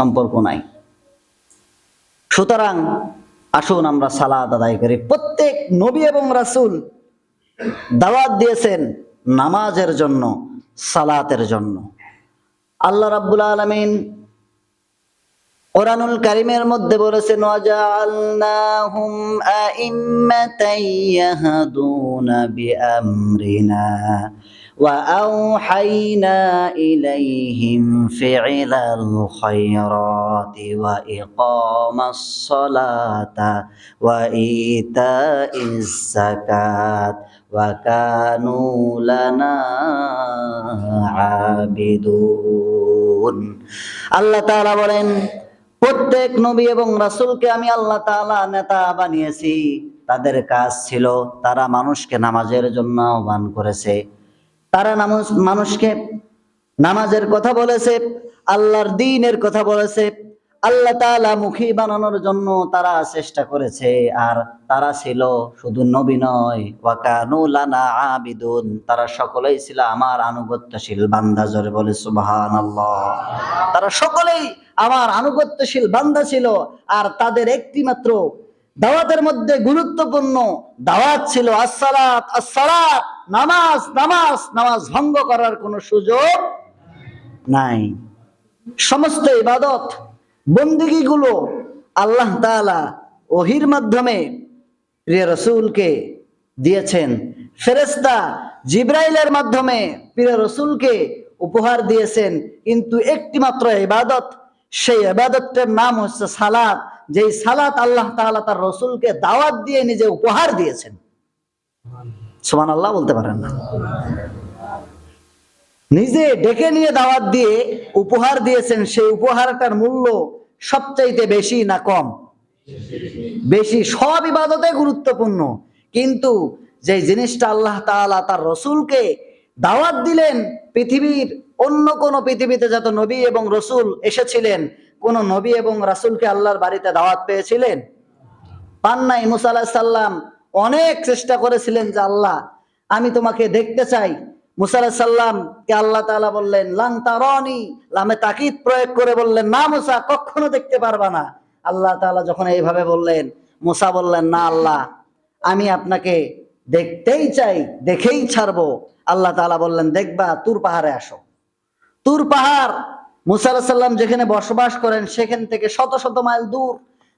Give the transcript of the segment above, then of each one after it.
সম্পর্ক নাই। সুতরাং আসুন আমরা সালাত আদায় করি। প্রত্যেক নবী এবং রাসূল দাওয়াত দিয়েছেন নামাজের জন্য, সালাতের জন্য। আল্লাহ রাব্বুল আলামিন কোরআনুল কারীমের মধ্যে বলেছেন, ওয়াজআলনাহুম আইম্মাতান ইয়াহদুনা বিআমরিনা ওয়া আওহাইনা ইলাইহিম ফি'লাল খায়রাতি ওয়া ইকামাস সালাতা ওয়া ইতাইজ যাকাত ওয়া কানু লানা আবিদুন। আল্লাহ তাআলা বলেন, প্রত্যেক নবী এবং রাসূলকে আমি আল্লাহ তাআলা নেতা বানিয়েছি। তাদের কাজ ছিল তারা মানুষকে নামাজের জন্য আহ্বান করেছে, তারা মানুষকে নামাজের কথা বলেছে, আল্লাহর দ্বীনের কথা বলেছে, আল্লাহ তাআলা মুখী বানানোর জন্য তারা চেষ্টা করেছে। আর তারা ছিল শুধু নবী নয়, ওয়া কানু লানা আবিদুন, তারা সকলেই ছিল আমার আনুগত্যশীল বান্দা। জোরে বলে সুবহানাল্লাহ। তারা সকলেই আমার আনুগত্যশীল বান্দা ছিল। আর তাদের একটি মাত্র দাওয়াতের মধ্যে গুরুত্বপূর্ণ দাওয়াত ছিল আসসালাত, আসসালাত, নামাজ, নামাজ, নামাজ ভঙ্গ করার কোনো সুযোগ নাই। সমস্ত ইবাদত বন্দেগীগুলো আল্লাহ তাআলা ওহীর মাধ্যমে প্রিয় রাসূলকে দিয়েছেন, ফেরেশতা জিবরাইলের মাধ্যমে প্রিয় রাসূলকে উপহার দিয়েছেন। কিন্তু একটি মাত্র ইবাদত, সেই ইবাদতটার নাম হচ্ছে সালাত, যেই সালাত আল্লাহ তাআলা তার রাসূলকে দাওয়াত দিয়ে নিজে উপহার দিয়েছেন। সুবহানাল্লাহ বলতে পারেন না? নিজে ডেকে নিয়ে দাওয়াত দিয়ে উপহার দিয়েছেন। সেই উপহারটার মূল্য সবচাইতে বেশি না কম? বেশি। সব ইবাদতে গুরুত্বপূর্ণ, কিন্তু যে জিনিসটা আল্লাহ তাআলা তার রাসূলকে দাওয়াত দিলেন, পৃথিবীর অন্য কোন পৃথিবীতে যত নবী এবং রাসূল এসেছিলেন, কোন নবী এবং রাসূলকে আল্লাহর বাড়িতে দাওয়াত পেয়েছিলেন? পান নাই। মুসা আলাইহিস সালাম অনেক চেষ্টা করেছিলেন যে আল্লাহ আমি তোমাকে দেখতে চাই। মুসা আলাইহিস সালামকে আল্লাহ তাআলা বললেন লান তারানি, লামে তাকিদ প্রয়োগ করে বললেন, না মুসা, কখনো দেখতে পারবা না। আল্লাহ তাআলা যখন এইভাবে বললেন, মুসা বললেন, না আল্লাহ, আমি আপনাকে দেখতেই চাই, দেখেই ছাড়বো। আল্লাহ তাআলা বললেন, দেখবা, তুর পাহাড়ে আসো। তুর পাহাড় মুসা আলাইহিস সালাম যেখানে বসবাস করেন সেখান থেকে শত শত মাইল দূর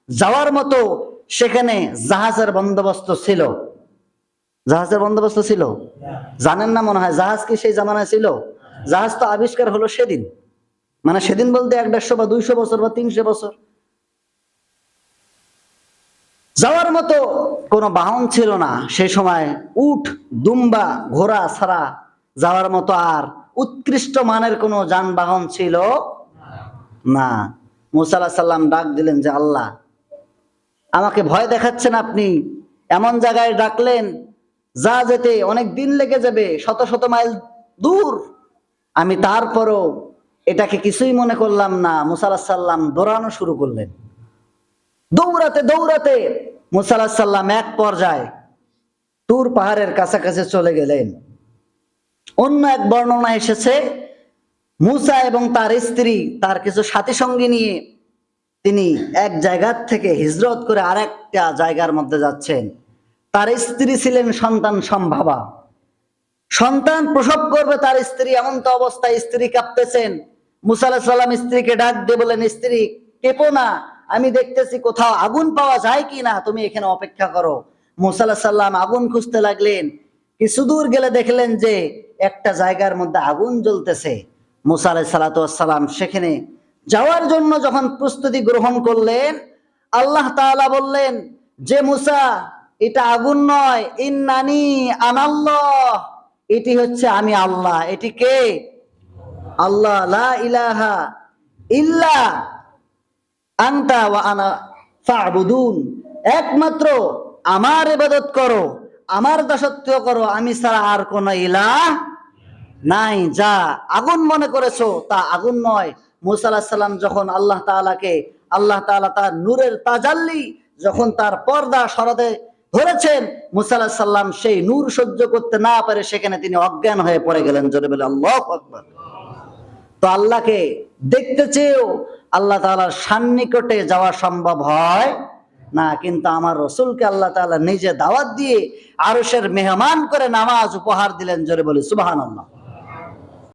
যাওয়ার মতো সেখানে জাহাজের বন্দোবস্ত ছিল। জাহাজের বন্দোবস্ত ছিল? জানেন না মনে হয়। জাহাজ কি সেই জামানায় ছিল? জাহাজ তো আবিষ্কার হলো সেদিন, মানে সেদিন বলতে 100 বা 200 বছর বা 300 বছর। যাওয়ার মতো কোনো বাহন ছিল না সেই সময়। উট, দুম্বা, ঘোড়া ছাড়া যাওয়ার মতো আর উৎকৃষ্ট মানের কোনো যানবাহন ছিল না। মুসা আলাইহিস সালাম ডাক দিলেন যে আল্লাহ, আমাকে ভয় দেখাচ্ছেন আপনি, এমন জায়গায় ডাকলেন যা যেতে অনেক দিন লেগে যাবে, শত শত মাইল দূর। আমি তারপরও এটাকে কিছুই মনে করলাম না। মুসা আলাইহিস সালাম দৌড়ানো শুরু করলেন। দৌড়াতে দৌড়াতে মুসা আলাইহিস সালাম এক পর্যায়ে তুর পাহাড়ের কাছাকাছি চলে গেলেন। অন্য এক বর্ণনা এসেছে মুসা এবং তার স্ত্রী তার কিছু সাথী সঙ্গী নিয়ে তিনি এক জায়গার থেকে হিজরত করে আরেকটা জায়গার মধ্যে যাচ্ছেন। তার স্ত্রী ছিলেন সন্তান সম্ভাবা, সন্তান প্রসব করবে তার স্ত্রী। এমন তো অবস্থায় স্ত্রী কাঁপতেছেন। মুসা আলাইহিস সালাম স্ত্রীকে ডাক দিয়ে বলেন, স্ত্রী কেঁপো না, আমি দেখতেছি কোথাও আগুন পাওয়া যায় কিনা, তুমি এখানে অপেক্ষা করো। মুসা আলাইহিস সালাম আগুন খুঁজতে লাগলেন। কিছু দূর গেলে দেখলেন যে একটা জায়গার মধ্যে আগুন জ্বলতেছে। মুসা আলাইহিস সালাম সেখানে যাওয়ার জন্য যখন প্রস্তুতি গ্রহণ করলেন, আল্লাহ তাআলা বললেন যে মুসা, এটা আগুন নয়, ইন্নানি আনাল্লাহ, এটি হচ্ছে আমি আল্লাহ। এটি কে? আল্লাহ। লা ইলাহা ইল্লা আনতা ওয়া আনা ফা'বুদুন, একমাত্র আমার ইবাদত করো, আমার দাসত্ব করো, আমি ছাড়া আর কোন ইলাহ নাই। যা আগুন মনে করেছো তা আগুন নয়। মুসা আলাইহিস সালাম যখন আল্লাহ তাআলা তার নূরের তাজাল্লি যখন তার পর্দা সরাতে ধরেছেন, মুসা আলাইহিস সালাম সেই নূর সহ্য করতে না পারে সেখানে তিনি অজ্ঞান হয়ে পড়ে গেলেন। জোরে বলে আল্লাহু আকবার। তো আল্লাহকে দেখতে চেয়েও আল্লাহ তাআলার সান্নিকটে যাওয়া সম্ভব হয় না, কিন্তু আমার রসুলকে আল্লাহ তাআলা নিজে দাওয়াত দিয়ে আরশের মেহমান করে নামাজ উপহার দিলেন। জোরে বলি সুবহানাল্লাহ।